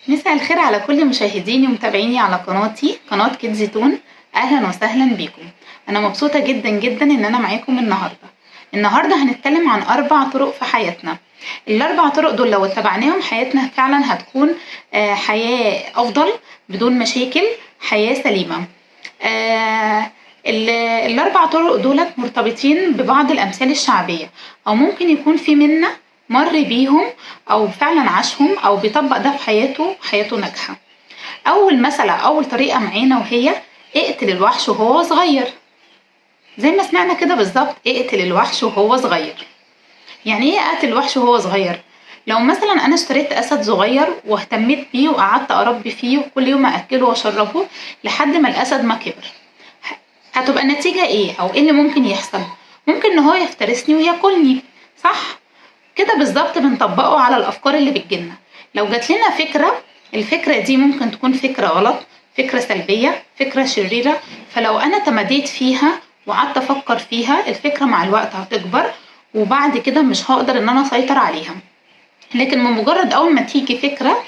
مساء الخير على كل مشاهديني ومتابعيني على قناتي قناة كيدز تون. اهلا وسهلا بيكم. انا مبسوطة جدا جدا ان انا معاكم النهاردة هنتكلم عن 4 طرق في حياتنا. ال4 طرق دول لو اتبعناهم حياتنا فعلا هتكون حياة افضل بدون مشاكل، حياة سليمة. ال4 طرق دولت مرتبطين ببعض الامثال الشعبية، او ممكن يكون في منا مر بيهم او فعلا عاشهم او بيطبق ده في حياته ناجحة. اول طريقة معانا وهي اقتل الوحش وهو صغير. زي ما سمعنا كده بالظبط، اقتل الوحش وهو صغير. يعني ايه اقتل الوحش وهو صغير؟ لو مثلا انا اشتريت اسد صغير واهتميت بيه وقعدت اربي فيه وكل يوم اكله واشربه لحد ما الاسد ما كبر، هتبقى النتيجة ايه او ايه اللي ممكن يحصل؟ ممكن ان هو يفترسني وياكلني، صح؟ كده بالظبط بنطبقه على الافكار اللي بتجيلنا. لو جات لنا فكرة، الفكرة دي ممكن تكون فكرة غلط، فكرة سلبية، فكرة شريرة، فلو انا تمديت فيها وقعدت افكر فيها الفكرة مع الوقت هتكبر وبعد كده مش هقدر ان انا اسيطر عليها. لكن من مجرد اول ما تيجي فكرة،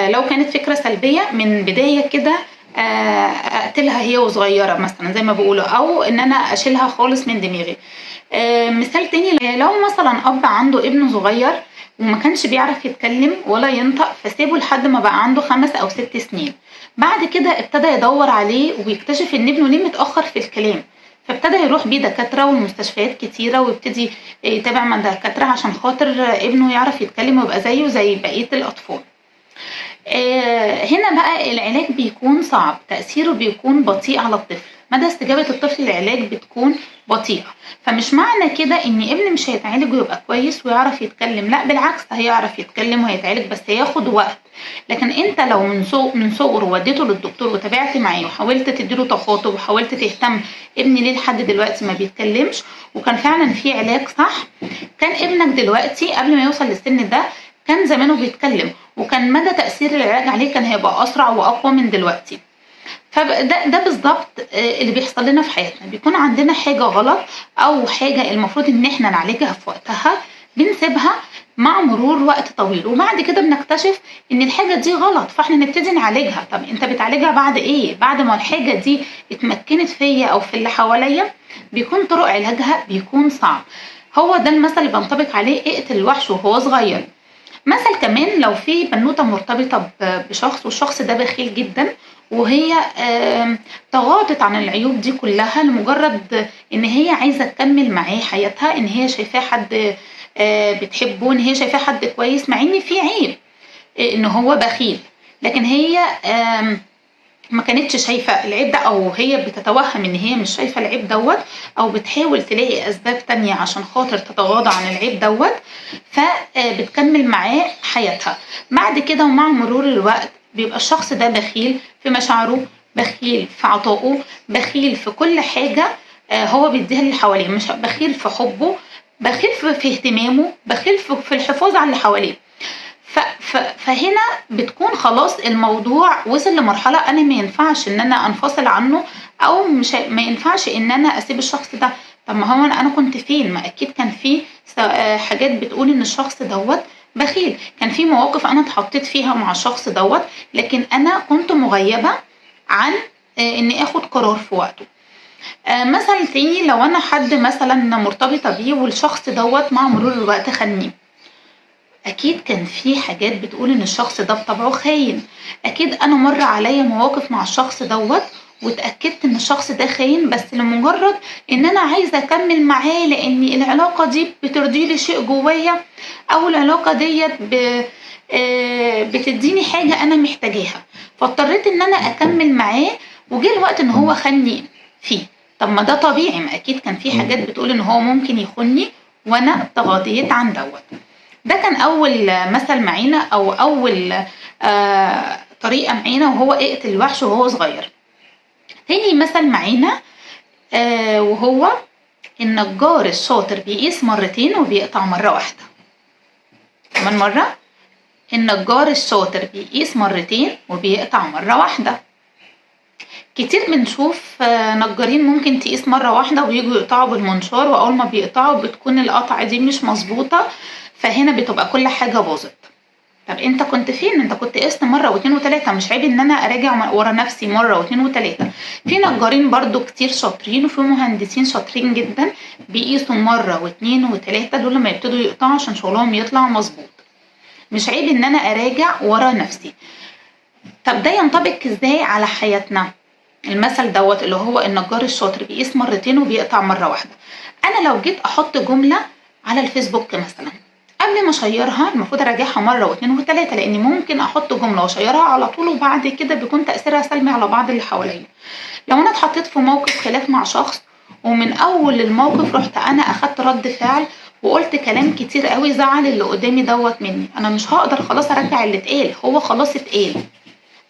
لو كانت فكرة سلبية من بداية كده اقتلها هي وصغيرة مثلا زي ما بقولوا، او ان انا اشيلها خالص من دماغي. مثال تاني، لو مثلا اب عنده ابن صغير وما كانش بيعرف يتكلم ولا ينطق فسيبه لحد ما بقى عنده 5 أو 6 سنين، بعد كده ابتدى يدور عليه ويكتشف ان ابنه ليه متأخر في الكلام، فابتدى يروح بيه دكاترة والمستشفيات كتيرة ويبتدي يتابع مع دكاترة عشان خاطر ابنه يعرف يتكلم ويبقى زيه زي بقية الأطفال. هنا بقى العلاج بيكون صعب، تأثيره بيكون بطيء على الطفل، مدى استجابة الطفل للعلاج بتكون بطيئة. فمش معنى كده ان ابني مش هيتعالج ويبقى كويس ويعرف يتكلم، لا بالعكس هيعرف يتكلم وهيتعالج بس هياخد وقت. لكن انت لو من صغره وديته للدكتور وتابعت معاه وحاولت تديله تخاطب وحاولت تهتم ابني ليه لحد دلوقتي ما بيتكلمش وكان فعلا في علاج صح، كان ابنك دلوقتي قبل ما يوصل للسن ده كان زمانه بيتكلم وكان مدى تأثير العلاج عليه كان هيبقى أسرع وأقوى من دلوقتي. فده بالظبط اللي بيحصل لنا في حياتنا، بيكون عندنا حاجة غلط أو حاجة المفروض إن احنا نعالجها في وقتها، بنسيبها مع مرور وقت طويل وبعد كده بنكتشف إن الحاجة دي غلط فاحنا نبتدي نعالجها. طب انت بتعالجها بعد ايه؟ بعد ما الحاجة دي اتمكنت فيا أو في اللي حواليا، بيكون طرق علاجها بيكون صعب. هو ده المثل اللي بنطبق عليه اقتل الوحش وهو صغير. مثل كمان، لو في بنوتة مرتبطة بشخص والشخص ده بخيل جدا وهي تغاضت عن العيوب دي كلها لمجرد ان هي عايزة تكمل معاه حياتها، ان هي شايفاه حد بتحبه، ان هي شايفاه حد كويس مع ان في عيب ان هو بخيل، لكن هي ما كانتش شايفة العيب ده او هي بتتوهم ان هي مش شايفة العيب دوت او بتحاول تلاقي اسباب تانية عشان خاطر تتغاضى عن العيب دوت، فبتكمل معاه حياتها. بعد كده ومع مرور الوقت بيبقى الشخص ده بخيل في مشاعره، بخيل في عطائه، بخيل في كل حاجة هو بيديها اللي حواليه، مش بخيل في حبه، بخيل في اهتمامه، بخيل في الحفاظ على اللي حواليه. فهنا بتكون خلاص الموضوع وصل لمرحلة انا ما ينفعش ان انا انفصل عنه او مش ما ينفعش ان انا اسيب الشخص ده. طب ما هو انا كنت فين؟ ما اكيد كان في حاجات بتقول ان الشخص دوت بخيل، كان في مواقف انا اتحطيت فيها مع الشخص دوت لكن انا كنت مغيبة عن اني اخد قرار في وقته. مثلا تاني، لو انا حد مثلا مرتبطة بيه والشخص دوت مع مرور الوقت خاني، اكيد كان في حاجات بتقول ان الشخص ده بطبعه خاين، اكيد انا مر عليا مواقف مع الشخص دوت واتأكدت ان الشخص ده خاين بس لمجرد ان انا عايزة اكمل معاه لان العلاقة دي بترضي لي شيء جوايا او العلاقة ديت بتديني حاجة انا محتاجاها، فاضطريت ان انا اكمل معاه وجه الوقت ان هو خاني فيه. طب ما ده طبيعي، ما اكيد كان في حاجات بتقول ان هو ممكن يخوني وانا تغاضيت عن دوت. ده كان أول مثل معانا أو أول طريقة معانا وهو اقتل الوحش وهو صغير. تاني مثل معانا وهو النجار الشاطر بيقيس مرتين وبيقطع مرة واحدة. كمان مرة، النجار الشاطر بيقيس مرتين وبيقطع مرة واحدة. كتير بنشوف نجارين ممكن تقيس مرة واحدة ويجوا يقطعوا بالمنشار وأول ما بيقطعوا بتكون القطعة دي مش مظبوطة، فهنا بتبقى كل حاجة باظت. طب انت كنت فين؟ انت كنت قست مره واتنين وتلاته، مش عيب ان انا اراجع ورا نفسي مره واتنين وتلاته. في نجارين برضو كتير شاطرين، وفي مهندسين شاطرين جدا بيقيسوا مره واتنين وتلاته، دول لما يبتدوا يقطعوا عشان شغلهم يطلع مظبوط. مش عيب ان انا اراجع ورا نفسي. طب ده ينطبق ازاي على حياتنا؟ المثل دوت اللي هو النجار الشاطر بيقيس مرتين وبيقطع مره واحده. انا لو جيت احط جمله على الفيسبوك مثلا، قبل ما اشيرها المفروض اراجعها مره واتنين وتلاته، لاني ممكن احط جمله واشيرها على طول وبعد كده بيكون تاثيرها سلبي على بعض اللي حواليا. لو انا اتحطيت في موقف خلاف مع شخص، ومن اول الموقف رحت انا اخدت رد فعل وقلت كلام كتير قوي زعل اللي قدامي دوت مني، انا مش هقدر خلاص ارجع اللي اتقال، هو خلاص اتقال.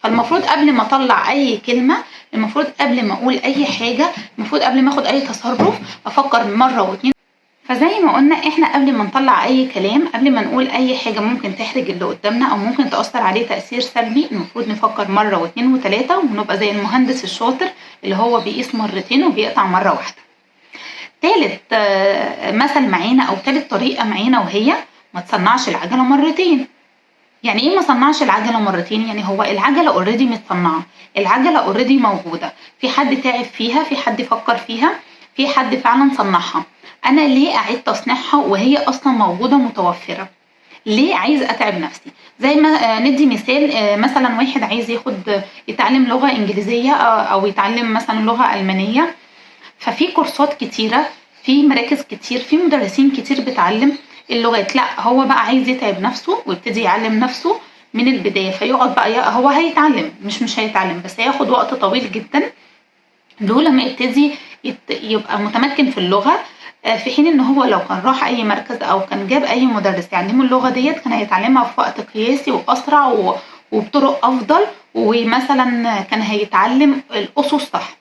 فالمفروض قبل ما اطلع اي كلمه، المفروض قبل ما اقول اي حاجه، المفروض قبل ما اخد اي تصرف افكر مره واتنين. فزي ما قلنا احنا قبل ما نطلع اي كلام، قبل ما نقول اي حاجه ممكن تحرج اللي قدامنا او ممكن تاثر عليه تاثير سلبي، المفروض نفكر مره واتنين وتلاته، ونبقى زي المهندس الشاطر اللي هو بيقيس مرتين وبيقطع مره واحده. تالت مثل معانا او تالت طريقه معانا، وهي ما تصنعش العجله مرتين. يعني ايه ما صنعش العجله مرتين؟ يعني هو العجله اوريدي متصنعه، العجله اوريدي موجوده، في حد تعب فيها، في حد فكر فيها، في حد فعلا صنعها. انا ليه اعيد تصنيعها وهي اصلا موجوده متوفره؟ ليه عايز اتعب نفسي؟ زي ما ندي مثال، مثلا واحد عايز يتعلم لغه انجليزيه او يتعلم مثلا لغه المانيه، ففي كورسات كتيره، في مراكز كتير، في مدرسين كتير بتعلم اللغات. لا، هو بقى عايز يتعب نفسه ويبتدي يعلم نفسه من البدايه، فيقعد بقى هو هيتعلم، مش هيتعلم بس هياخد وقت طويل جدا دول لما يبتدي يبقى متمكن في اللغه. في حين ان هو لو كان راح اي مركز او كان جاب اي مدرس يعلمه اللغه ديت، كان هيتعلمها في وقت قياسي واسرع وبطرق افضل، ومثلا كان هيتعلم الاسس صح،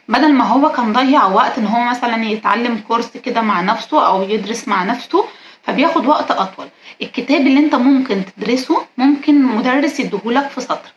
بدل ما هو كان ضيع وقت ان هو مثلا يتعلم كورس كده مع نفسه او يدرس مع نفسه، فبياخد وقت اطول. الكتاب اللي انت ممكن تدرسه ممكن مدرس يديهولك في سطر.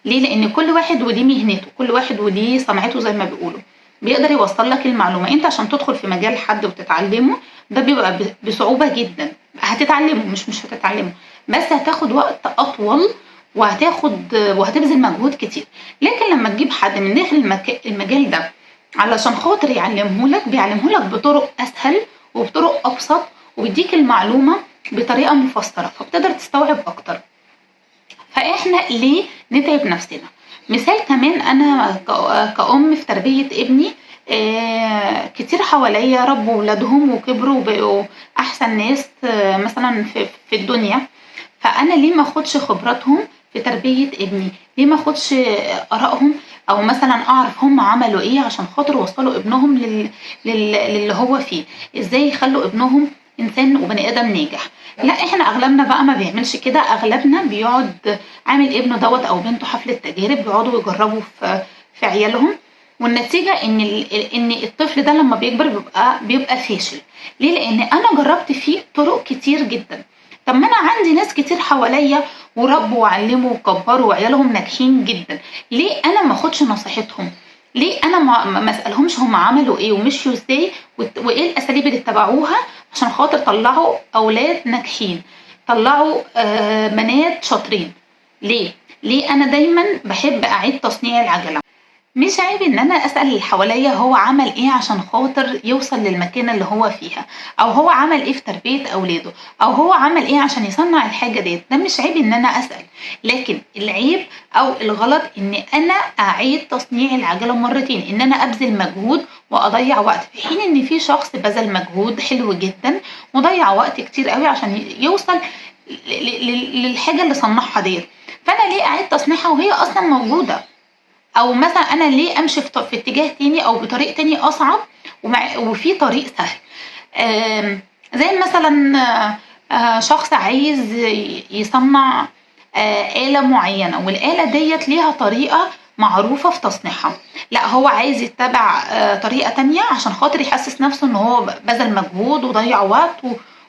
ليه؟ لان كل واحد وليه مهنته، كل واحد وليه صنعته زي ما بيقولوا، بيقدر يوصل لك المعلومه. انت عشان تدخل في مجال حد وتتعلمه ده بيبقى بصعوبه جدا، هتتعلمه مش هتتعلمه، بس هتاخد وقت اطول وهتبذل مجهود كتير. لكن لما تجيب حد من داخل المجال ده علشان خاطر يعلمهولك، بيعلمهولك بطرق اسهل وبطرق ابسط، وبيديك المعلومه بطريقه مفسره، فبتقدر تستوعب اكتر. فاحنا ليه نتعب نفسنا؟ مثال كمان، انا كأم في تربيه ابني، كتير حواليا ربوا ولادهم وكبروا وبقوا احسن ناس مثلا في الدنيا، فانا ليه ما اخدش خبراتهم في تربيه ابني؟ ليه ما اخدش ارائهم، او مثلا اعرف هم عملوا ايه عشان خاطر وصلوا ابنهم للي هو فيه، ازاي يخلوا ابنهم انسان وبني ادم ناجح. لا، احنا اغلبنا بقى ما بيعملش كده، اغلبنا بيقعد عامل ابنه دوت او بنته حفله تجارب، بيقعدوا يجربوا في عيالهم، والنتيجه ان الطفل ده لما بيكبر بيبقى فاشل. ليه؟ لان انا جربت فيه طرق كتير جدا. طب ما انا عندي ناس كتير حواليا وربوا وعلموا وكبروا وعيالهم ناجحين جدا، ليه انا ما اخدش نصيحتهم؟ ليه انا ما اسالهمش هم عملوا ايه ومشيوا ازاي وايه الاساليب اللي اتبعوها عشان خاطر طلعوا اولاد ناجحين، طلعوا بنات شاطرين؟ ليه انا دايما بحب اعيد تصنيع العجله؟ مش عيب ان انا اسال اللي حواليا هو عمل ايه عشان خاطر يوصل للمكان اللي هو فيها، او هو عمل ايه في تربيه اولاده، او هو عمل ايه عشان يصنع الحاجه ديت. ده مش عيب ان انا اسال، لكن العيب او الغلط ان انا اعيد تصنيع العجله مرتين، ان انا ابذل مجهود واضيع وقت، في حين ان في شخص بذل مجهود حلو جدا وضيع وقت كتير قوي عشان يوصل للحاجه اللي صنعها ديت. فانا ليه اعيد تصنيعها وهي اصلا موجوده؟ او مثلا انا ليه امشي في اتجاه تاني او بطريق تاني اصعب وفي طريق سهل؟ زي مثلا شخص عايز يصنع آلة معينة، والآلة ديت ليها طريقة معروفة في تصنيعها، لا هو عايز يتبع طريقة تانية عشان خاطر يحسس نفسه ان هو بذل مجهود وضيع وقت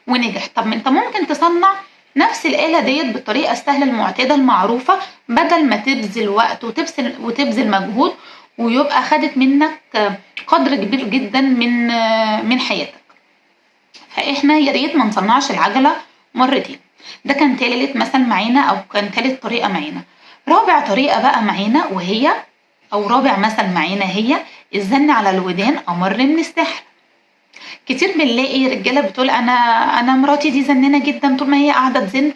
ونجح. طب ما انت ممكن تصنع نفس الآلة ديت بالطريقة السهلة المعتادة المعروفة، بدل ما تبذل وقت وتبذل مجهود ويبقى خدت منك قدر كبير جدا من حياتك. فاحنا يا ريت ما نصنعش العجلة مرتين. ده كان تالت مثل معانا او كان تالت طريقة معانا. رابع طريقة بقى معانا وهي او رابع مثل معانا هي الزن على الودان امر من السحر. كتير بنلاقي رجالة بتقول انا مراتي دي زنانة جدا طول ما هي قاعدة تزن،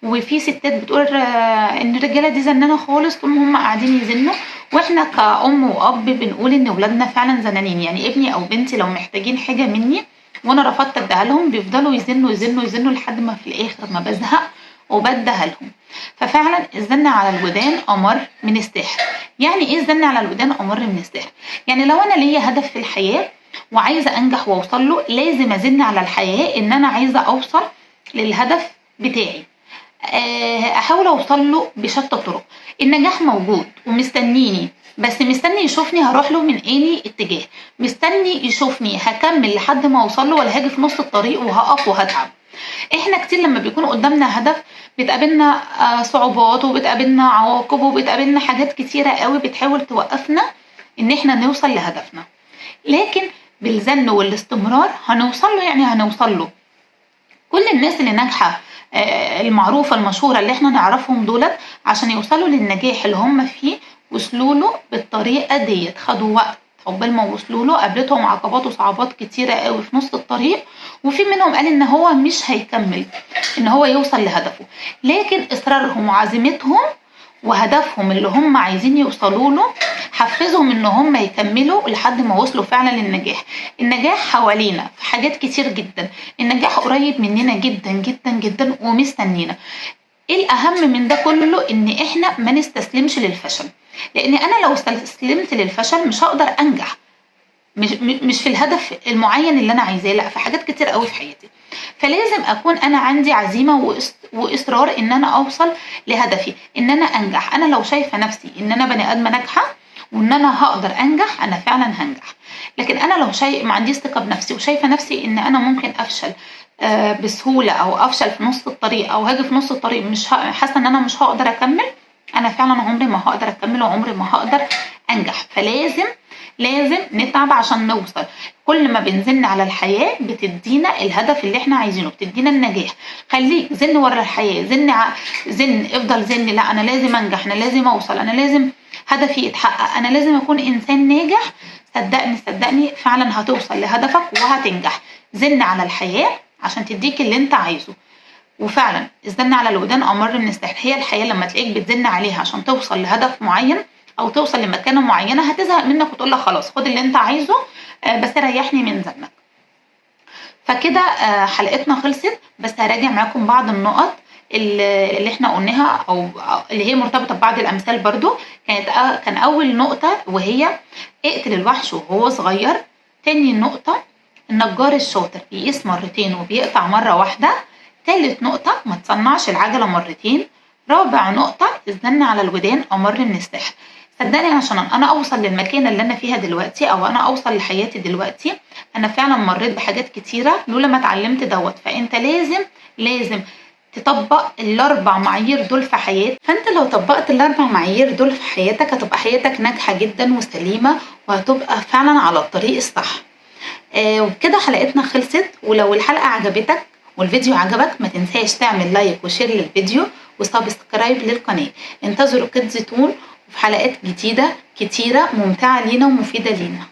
وفي ستات بتقول ان الرجالة دي زنانة خالص طول ما هم قاعدين يزنوا. واحنا كأم وأب بنقول ان ولادنا فعلا زنانين، يعني ابني او بنتي لو محتاجين حاجة مني وانا رفضت اديها لهم بيفضلوا يزنوا يزنوا يزنوا لحد ما في الاخر ما بزهق وبديها لهم. ففعلا الزن على الودان امر من السحر. يعني ايه الزن على الودان امر من السحر؟ يعني لو انا ليا هدف في الحياة وعايزة انجح واوصل له، لازم ازن على الحياة ان انا عايزة اوصل للهدف بتاعي، احاول اوصل له بشتى الطرق. النجاح موجود ومستنيني، بس مستني يشوفني هروح له من اي اتجاه، مستني يشوفني هكمل لحد ما اوصل له ولا هاجي في نص الطريق وهقف وهتعب. احنا كتير لما بيكون قدامنا هدف بتقابلنا صعوبات وبتقابلنا عواقب وبتقابلنا حاجات كتيرة قوي بتحاول توقفنا ان احنا نوصل لهدفنا، لكن بالزن والاستمرار هنوصل له. يعني هنوصل له. كل الناس اللي ناجحة المعروفة المشهورة اللي احنا نعرفهم دولت عشان يوصلوا للنجاح اللي هم فيه وصلوا له بالطريقة ديت، خدوا وقت عقبال ما وصلوا له، قابلتهم عقبات وصعوبات كتيرة قوي في نص الطريق، وفي منهم قال ان هو مش هيكمل ان هو يوصل لهدفه، لكن اصرارهم وعزيمتهم وهدفهم اللي هم عايزين يوصلوا له حفزهم ان هم يكملوا لحد ما وصلوا فعلا للنجاح. النجاح حوالينا في حاجات كتير جدا، النجاح قريب مننا جدا جدا جدا ومستنينا. ايه الاهم من ده كله؟ ان احنا ما نستسلمش للفشل، لان انا لو استسلمت للفشل مش هقدر انجح، مش في الهدف المعين اللي انا عايزاه، لا في حاجات كتير قوي في حياتي. فلازم اكون انا عندي عزيمه واصرار ان انا اوصل لهدفي، ان انا انجح. انا لو شايفه نفسي ان انا بني ادمه ناجحه وان انا هقدر انجح، انا فعلا هنجح. لكن انا لو ما عنديش ثقه بنفسي وشايفه نفسي ان انا ممكن افشل بسهوله او افشل في نص الطريق او هاجي في نص الطريق مش حاسه ان انا مش هقدر اكمل، انا فعلا عمري ما هقدر اكمل وعمري ما هقدر انجح. فلازم نتعب عشان نوصل. كل ما بنزن على الحياة بتدينا الهدف اللي احنا عايزينه، بتدينا النجاح. خليك زن ورا الحياة، زن افضل زن، لا انا لازم انجح، انا لازم اوصل، انا لازم هدفي يتحقق، انا لازم اكون انسان ناجح. صدقني فعلا هتوصل لهدفك وهتنجح. زن على الحياة عشان تديك اللي انت عايزه. وفعلا الزن على الودان امر من السحر. هي الحياة لما تلاقيك بتزن عليها عشان توصل لهدف معين او توصل لمكانه معينه هتزهق منك وتقول لك خلاص خد اللي انت عايزه بس ريحني من زنك. فكده حلقتنا خلصت، بس هراجع معاكم بعض النقط اللي احنا قلناها او اللي هي مرتبطه ببعض الامثال برضو. كان اول نقطه وهي اقتل الوحش وهو صغير. تاني نقطه النجار الشاطر بيقيس مرتين وبيقطع مره واحده. تالت نقطه ما تصنعش العجله مرتين. رابع نقطه الزن على الودان امر من السحر. صدقني عشان انا اوصل للمكانه اللي انا فيها دلوقتي او انا اوصل لحياتي دلوقتي انا فعلا مريت بحاجات كتيره لولا ما اتعلمت دوت. فانت لازم تطبق الاربع معايير دول في حياتك. فانت لو طبقت الاربع معايير دول في حياتك هتبقى حياتك ناجحه جدا وسليمه وهتبقى فعلا على الطريق الصح. وبكده حلقتنا خلصت. ولو الحلقه عجبتك والفيديو عجبك ما تنساش تعمل لايك وشير للفيديو وسبسكرايب للقناه. انتظروا كيدز تون في حلقات جديدة كتيرة ممتعة لينا ومفيدة لينا.